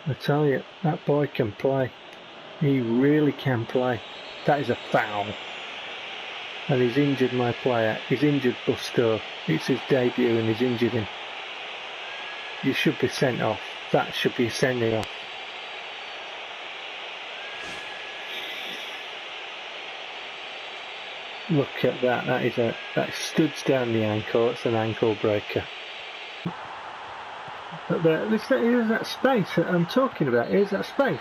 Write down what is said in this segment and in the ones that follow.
I tell you, that boy can play. He really can play. That is a foul. And he's injured my player. He's injured Busto. It's his debut and he's injured him. You should be sent off. That should be sending off. Look at that. That studs down the ankle. It's an ankle breaker. But here's that space that I'm talking about. Here's that space.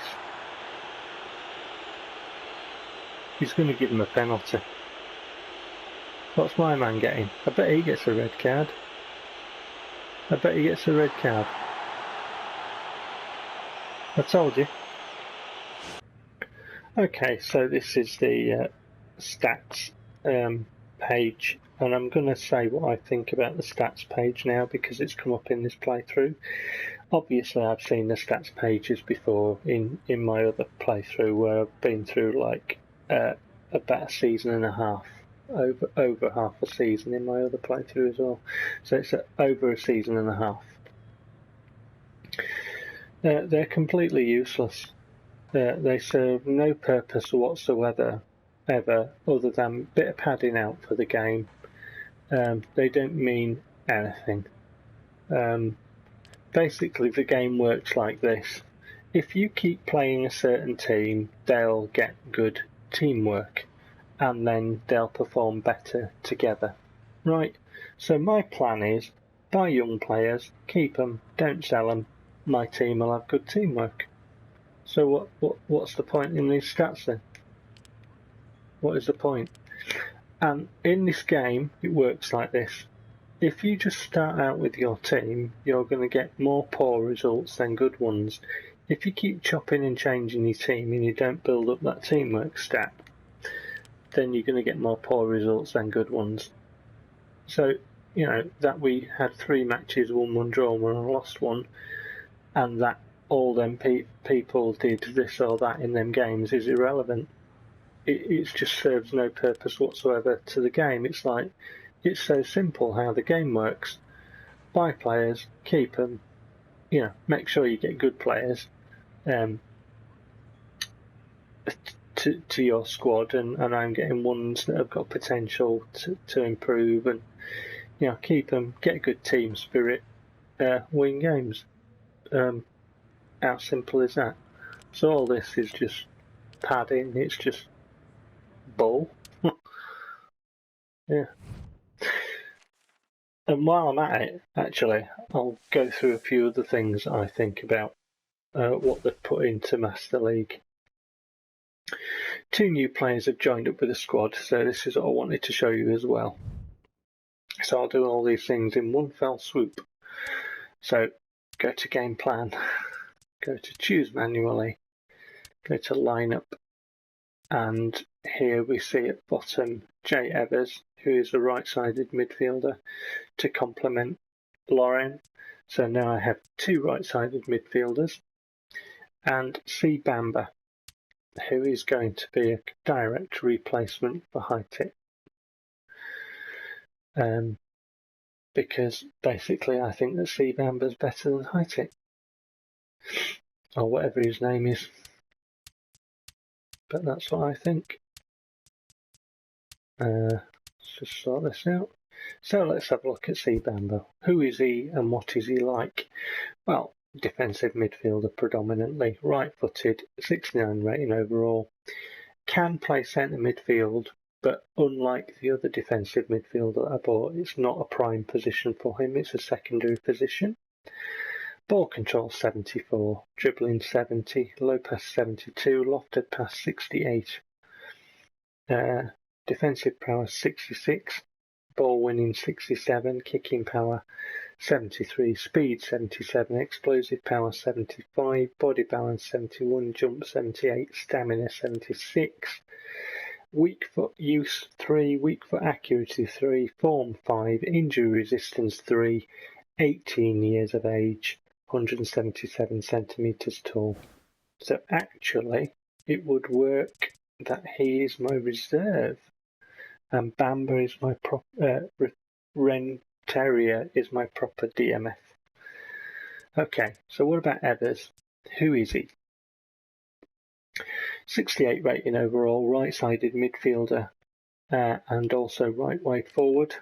He's going to give him a penalty. What's my man getting? I bet he gets a red card. I told you. Okay, so this is the stats page, and I'm going to say what I think about the stats page now because it's come up in this playthrough. Obviously I've seen the stats pages before in my other playthrough where I've been through like about a season and a half, over half a season in my other playthrough as well. So it's over a season and a half. They're completely useless. They serve no purpose whatsoever, ever, other than a bit of padding out for the game. They don't mean anything. Basically, the game works like this. If you keep playing a certain team, they'll get good teamwork, and then they'll perform better together. Right, so my plan is, buy young players, keep them, don't sell them, my team will have good teamwork. So what's the point in these stats then? What is the point? And in this game, it works like this. If you just start out with your team, you're going to get more poor results than good ones. If you keep chopping and changing your team and you don't build up that teamwork stat, then you're going to get more poor results than good ones. So, you know, that we had 3 matches, won 1, drawn 1 and lost 1, and that all them people did this or that in them games is irrelevant. It just serves no purpose whatsoever to the game. It's like, it's so simple how the game works. Buy players, keep them, you know, make sure you get good players to your squad, and I'm getting ones that have got potential to improve, and you know, keep them, get a good team spirit, win games. How simple is that? So all this is just padding. It's just bull. Yeah. And while I'm at it, actually, I'll go through a few of the things I think about what they've put into Master League. 2 new players have joined up with the squad, so this is what I wanted to show you as well. So I'll do all these things in one fell swoop. So go to game plan, go to choose manually, go to lineup, and here we see at bottom Jay Evers, who is a right-sided midfielder, to complement Lauren. So now I have 2 right-sided midfielders, and C. Bamba, who is going to be a direct replacement for Hightech. Because basically I think that C. Bamba's better than Hightech, or whatever his name is. But that's what I think. Let's just sort this out. So let's have a look at C. Bamba. Who is he and what is he like? Well, defensive midfielder predominantly, right-footed, 69 rating overall. Can play centre midfield, but unlike the other defensive midfielder that I bought, it's not a prime position for him, it's a secondary position. Ball control 74, dribbling 70, low pass 72, lofted pass 68. Defensive power 66, ball winning 67, kicking power 73, speed 77, explosive power 75, body balance 71, jump 78, stamina 76, weak foot use 3, weak foot accuracy 3, form 5, injury resistance 3, 18 years of age, 177 centimetres tall. So actually it would work that he is my reserve and Bamba is my Ren Terrier is my proper DMF. Okay, so what about Evers? Who is he? 68 rating overall, right-sided midfielder and also right wide forward.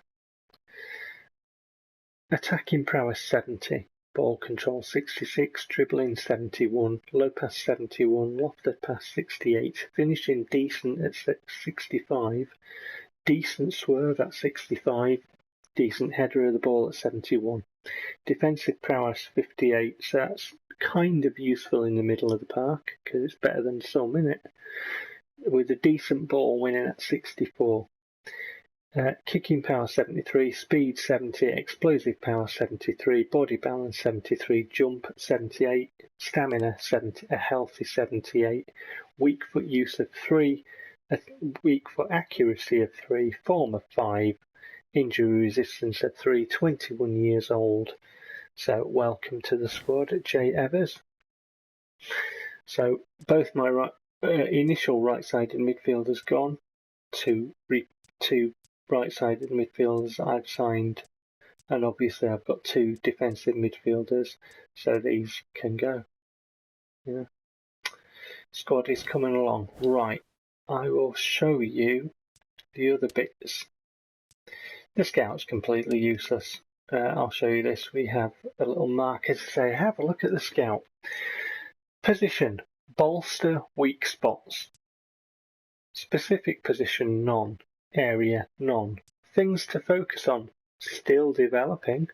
Attacking prowess 70, ball control 66, dribbling 71, low pass 71, lofted pass 68, finishing decent at 65, decent swerve at 65, decent header of the ball at 71. Defensive prowess 58, so that's kind of useful in the middle of the park because it's better than some, innit? With a decent ball winning at 64. Kicking power 73, speed 70, explosive power 73, body balance 73, jump 78, stamina 70, a healthy 78, weak foot use of 3, weak foot accuracy of 3, form of 5, injury resistance of 3, 21 years old. So welcome to the squad at J. Evers. So both my initial right-sided midfielders gone, two right-sided midfielders I've signed, and obviously I've got 2 defensive midfielders, so these can go. Yeah. Squad is coming along. Right, I will show you the other bits. The scout's completely useless. I'll show you this. We have a little marker to say, have a look at the scout. Position, bolster weak spots. Specific position, none. Area, none. Things to focus on, still developing.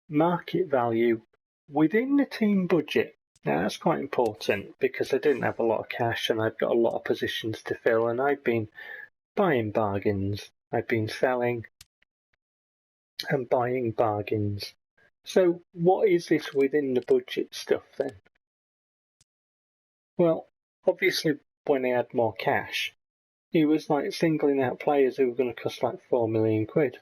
Market value, within the team budget. Now that's quite important because I didn't have a lot of cash and I've got a lot of positions to fill and I've been buying bargains. I've been selling and buying bargains. So what is this within the budget stuff then? Well, obviously when I had more cash, it was like singling out players who were going to cost like 4 million quid.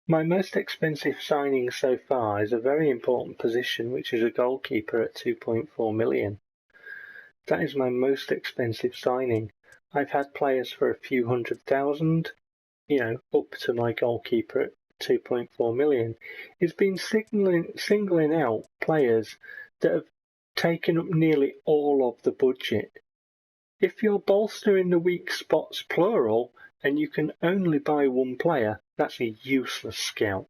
My most expensive signing so far is a very important position, which is a goalkeeper at 2.4 million. That is my most expensive signing. I've had players for a few $100,000, up to my goalkeeper at 2.4 million. It's been singling out players that have taken up nearly all of the budget. If you're bolstering the weak spots plural and you can only buy 1 player, that's a useless scout.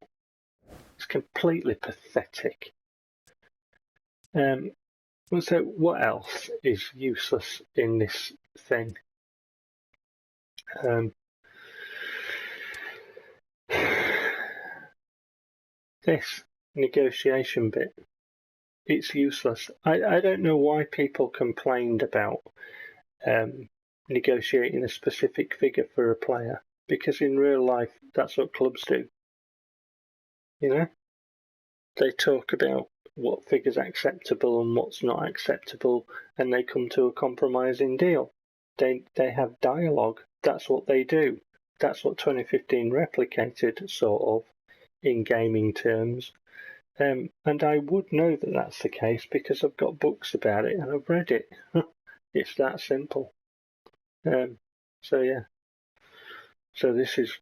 It's completely pathetic. So what else is useless in this thing? This negotiation bit, it's useless. I don't know why people complained about negotiating a specific figure for a player, because in real life that's what clubs do. They talk about what figure's acceptable and what's not acceptable, and they come to a compromising deal. They have dialogue. That's what they do. That's what 2015 replicated, sort of, in gaming terms. And I would know that that's the case because I've got books about it and I've read it. It's that simple. So yeah. So this is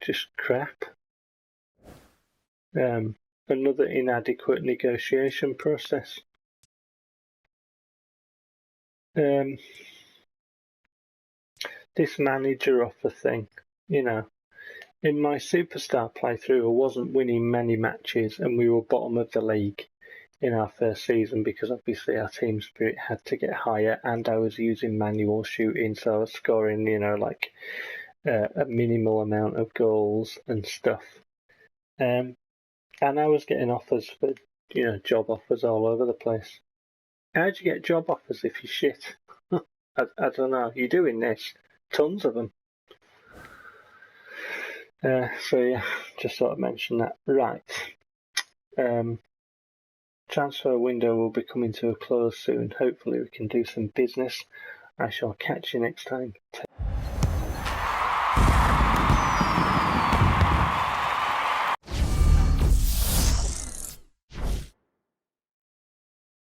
just crap. Another inadequate negotiation process. This manager offer thing, in my superstar playthrough, I wasn't winning many matches and we were bottom of the league in our first season because obviously our team spirit had to get higher and I was using manual shooting, so I was scoring, a minimal amount of goals and stuff. And I was getting offers for, job offers all over the place. How'd you get job offers if you're shit? I don't know. You're doing this. Tons of them. So yeah, just thought I'd mention that. Right. Transfer window will be coming to a close soon. Hopefully we can do some business. I shall catch you next time.